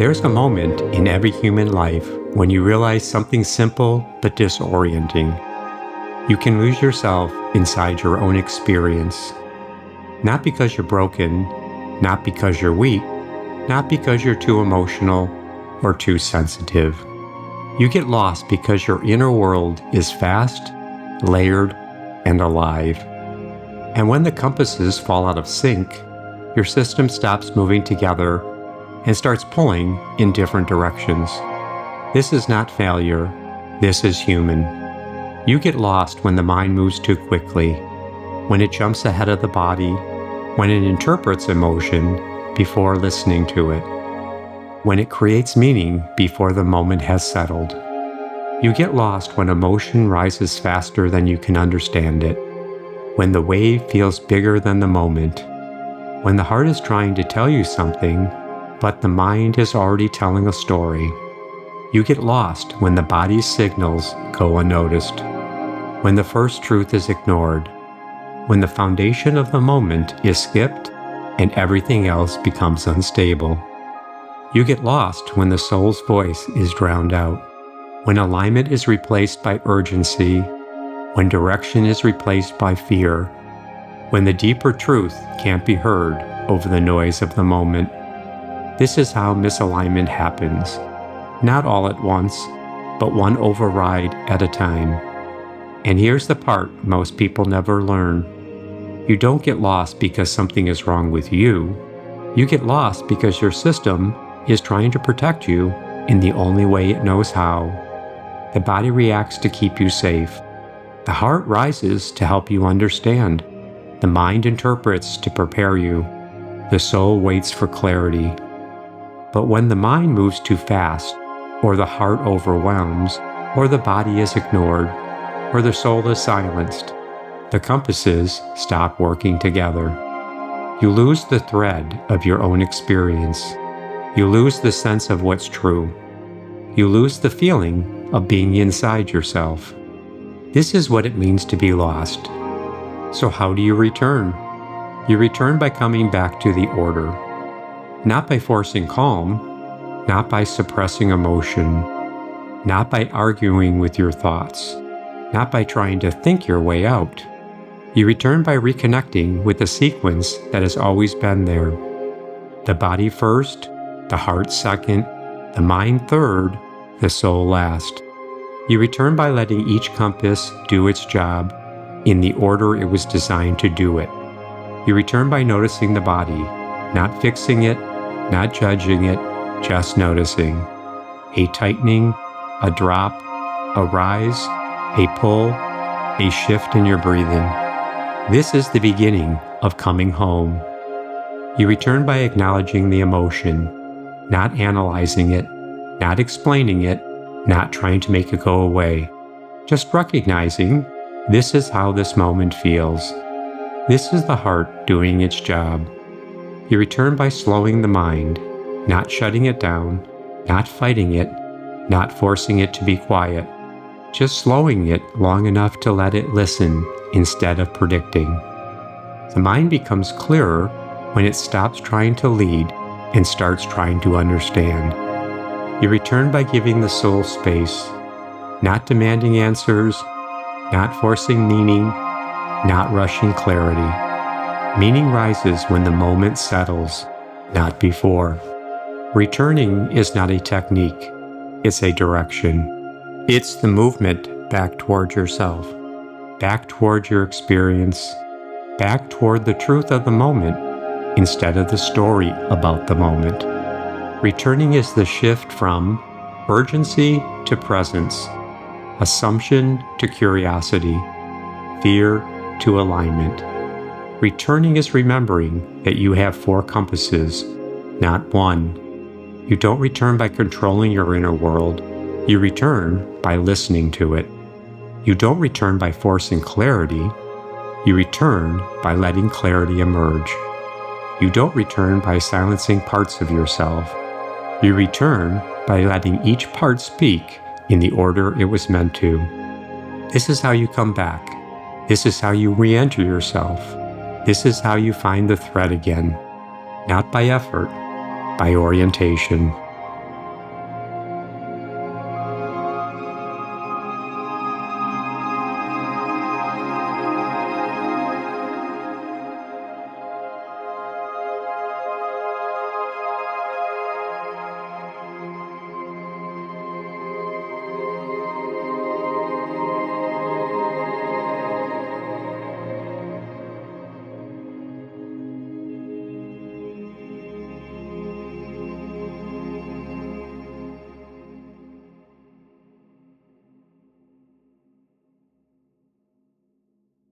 There's a moment in every human life when you realize something simple but disorienting. You can lose yourself inside your own experience. Not because you're broken, not because you're weak, not because you're too emotional or too sensitive. You get lost because your inner world is fast, layered, and alive. And when the compasses fall out of sync, your system stops moving together and starts pulling in different directions. This is not failure, this is human. You get lost when the mind moves too quickly, when it jumps ahead of the body, when it interprets emotion before listening to it, when it creates meaning before the moment has settled. You get lost when emotion rises faster than you can understand it, when the wave feels bigger than the moment, when the heart is trying to tell you something, but the mind is already telling a story. You get lost when the body's signals go unnoticed, when the first truth is ignored, when the foundation of the moment is skipped and everything else becomes unstable. You get lost when the soul's voice is drowned out, when alignment is replaced by urgency, when direction is replaced by fear, when the deeper truth can't be heard over the noise of the moment. This is how misalignment happens. Not all at once, but one override at a time. And here's the part most people never learn. You don't get lost because something is wrong with you. You get lost because your system is trying to protect you in the only way it knows how. The body reacts to keep you safe. The heart rises to help you understand. The mind interprets to prepare you. The soul waits for clarity. But when the mind moves too fast, or the heart overwhelms, or the body is ignored, or the soul is silenced, the compasses stop working together. You lose the thread of your own experience. You lose the sense of what's true. You lose the feeling of being inside yourself. This is what it means to be lost. So how do you return? You return by coming back to the order. Not by forcing calm, not by suppressing emotion, not by arguing with your thoughts, not by trying to think your way out. You return by reconnecting with the sequence that has always been there. The body first, the heart second, the mind third, the soul last. You return by letting each compass do its job in the order it was designed to do it. You return by noticing the body, not fixing it, not judging it, just noticing. A tightening, a drop, a rise, a pull, a shift in your breathing. This is the beginning of coming home. You return by acknowledging the emotion, not analyzing it, not explaining it, not trying to make it go away. Just recognizing this is how this moment feels. This is the heart doing its job. You return by slowing the mind, not shutting it down, not fighting it, not forcing it to be quiet, just slowing it long enough to let it listen instead of predicting. The mind becomes clearer when it stops trying to lead and starts trying to understand. You return by giving the soul space, not demanding answers, not forcing meaning, not rushing clarity. Meaning rises when the moment settles, not before. Returning is not a technique, it's a direction. It's the movement back toward yourself, back toward your experience, back toward the truth of the moment instead of the story about the moment. Returning is the shift from urgency to presence, assumption to curiosity, fear to alignment. Returning is remembering that you have 4 compasses, not one. You don't return by controlling your inner world. You return by listening to it. You don't return by forcing clarity. You return by letting clarity emerge. You don't return by silencing parts of yourself. You return by letting each part speak in the order it was meant to. This is how you come back. This is how you re-enter yourself. This is how you find the thread again. Not by effort, by orientation.